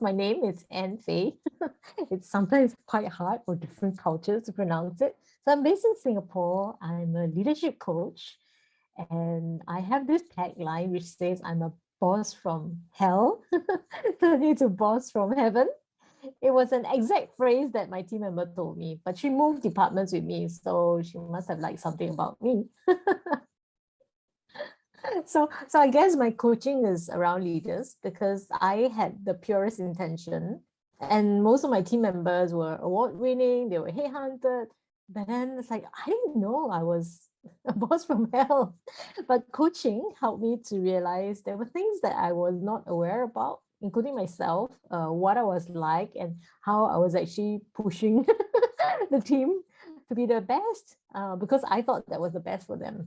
my name is Phey. It's sometimes quite hard for different cultures to pronounce it. So I'm based in Singapore. I'm a leadership coach, and I have this tagline which says I'm a boss from hell, turning to boss from heaven. It was an exact phrase that my team member told me, but she moved departments with me, so she must have liked something about me. So I guess my coaching is around leaders because I had the purest intention, and most of my team members were award winning. They were headhunted, but then it's like I didn't know I was a boss from hell. But coaching helped me to realize there were things that I was not aware about, including myself, what I was like, and how I was actually pushing the team to be the best because I thought that was the best for them.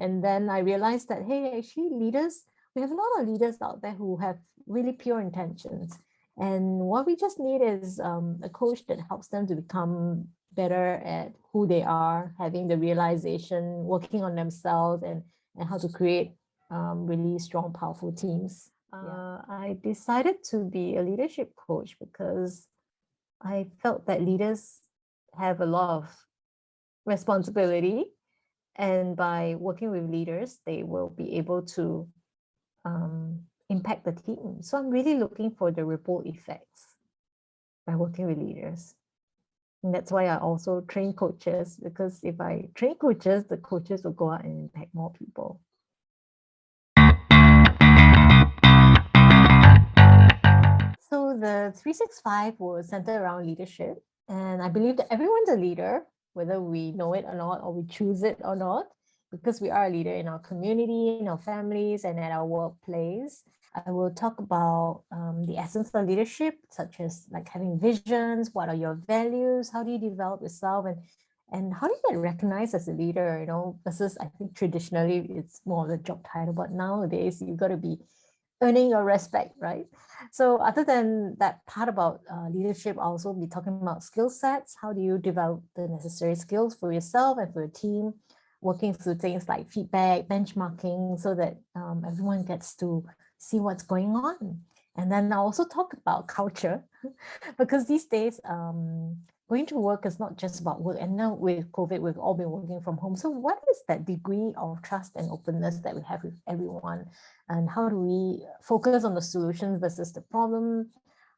And then I realized that, hey, actually leaders, we have a lot of leaders out there who have really pure intentions. And what we just need is a coach that helps them to become better at who they are, having the realization, working on themselves, and how to create really strong, powerful teams. I decided to be a leadership coach because I felt that leaders have a lot of responsibility, and by working with leaders, they will be able to impact the team. So I'm really looking for the ripple effects by working with leaders. And that's why I also train coaches, because if I train coaches, the coaches will go out and impact more people. So the 365 will center around leadership. And I believe that everyone's a leader, whether we know it or not, or we choose it or not, because we are a leader in our community, in our families, and at our workplace. I will talk about the essence of leadership, such as like having visions, what are your values, how do you develop yourself, and how do you get recognized as a leader, versus I think traditionally it's more of a job title, but nowadays you've got to be earning your respect, right? So other than that part about leadership, I'll also be talking about skill sets. How do you develop the necessary skills for yourself and for your team, working through things like feedback, benchmarking, so that everyone gets to see what's going on. And then I'll also talk about culture, because these days, going to work is not just about work. And now with COVID, we've all been working from home. So what is that degree of trust and openness that we have with everyone? And how do we focus on the solutions versus the problem?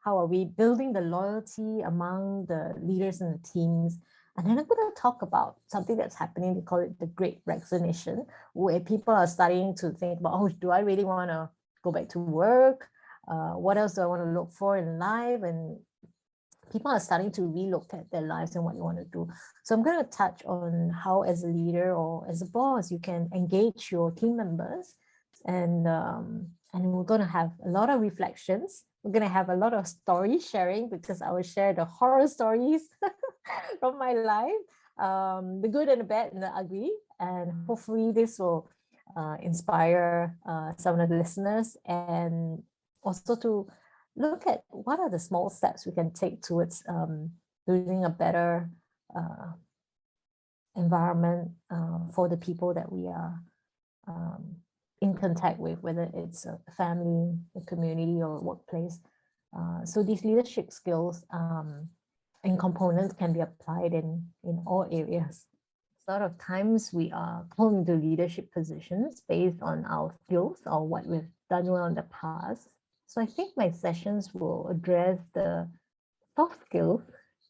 How are we building the loyalty among the leaders and the teams? And then I'm going to talk about something that's happening. We call it the Great Resignation, where people are starting to think about, oh, do I really want to go back to work? What else do I want to look for in life? And people are starting to relook at their lives and what you want to do. So I'm going to touch on how, as a leader or as a boss, you can engage your team members, and we're going to have a lot of reflections. We're going to have a lot of story sharing, because I will share the horror stories from my life, the good and the bad and the ugly, and hopefully this will inspire some of the listeners, and also to look at what are the small steps we can take towards building a better environment for the people that we are in contact with, whether it's a family, a community, or a workplace. So these leadership skills and components can be applied in all areas. A lot of times we are called into leadership positions based on our skills or what we've done well in the past. So I think my sessions will address the soft skills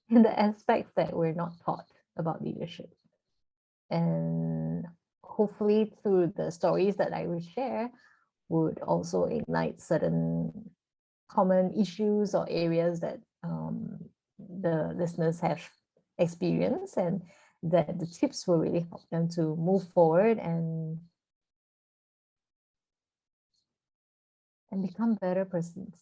and the aspects that we're not taught about leadership. And hopefully through the stories that I will share would also ignite certain common issues or areas that the listeners have experienced, and that the tips will really help them to move forward and become better persons.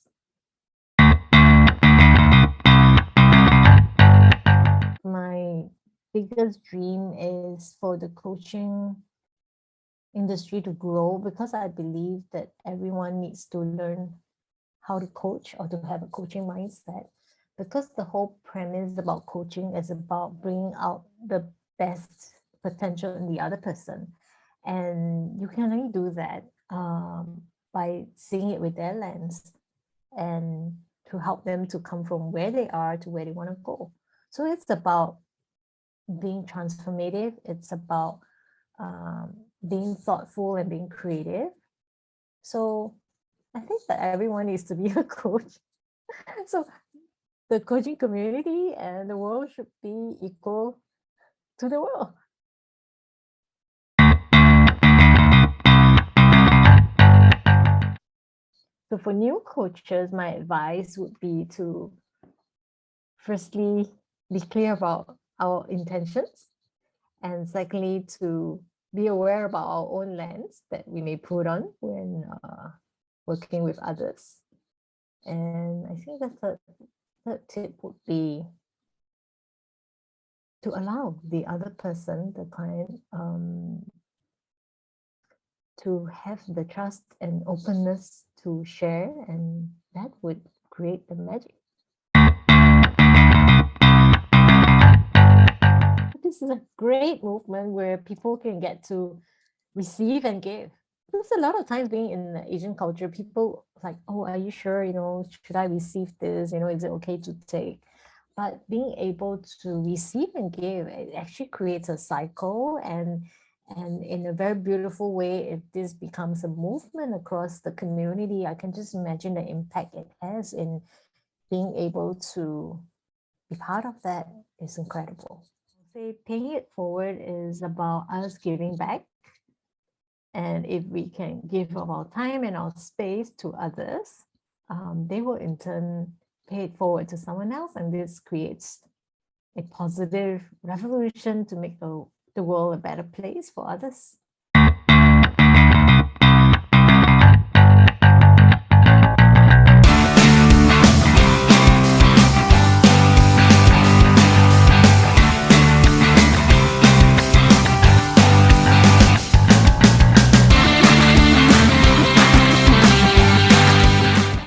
My biggest dream is for the coaching industry to grow, because I believe that everyone needs to learn how to coach or to have a coaching mindset, because the whole premise about coaching is about bringing out the best potential in the other person. And you can only do that by seeing it with their lens, and to help them to come from where they are to where they want to go. So it's about being transformative. It's about being thoughtful and being creative. So I think that everyone needs to be a coach. So the coaching community and the world should be equal to the world. So for new coaches, my advice would be to firstly be clear about our intentions, and secondly to be aware about our own lens that we may put on when working with others. And I think the third tip would be to allow the other person, the client, to have the trust and openness to share, and that would create the magic. This is a great movement where people can get to receive and give. Because a lot of times being in the Asian culture, people like, oh, are you sure, should I receive this? Is it okay to take? But being able to receive and give, it actually creates a cycle, and in a very beautiful way, if this becomes a movement across the community, I can just imagine the impact it has in being able to be part of that is incredible. Say paying it forward is about us giving back. And if we can give of our time and our space to others, they will in turn pay it forward to someone else. And this creates a positive revolution to make the world a better place for others.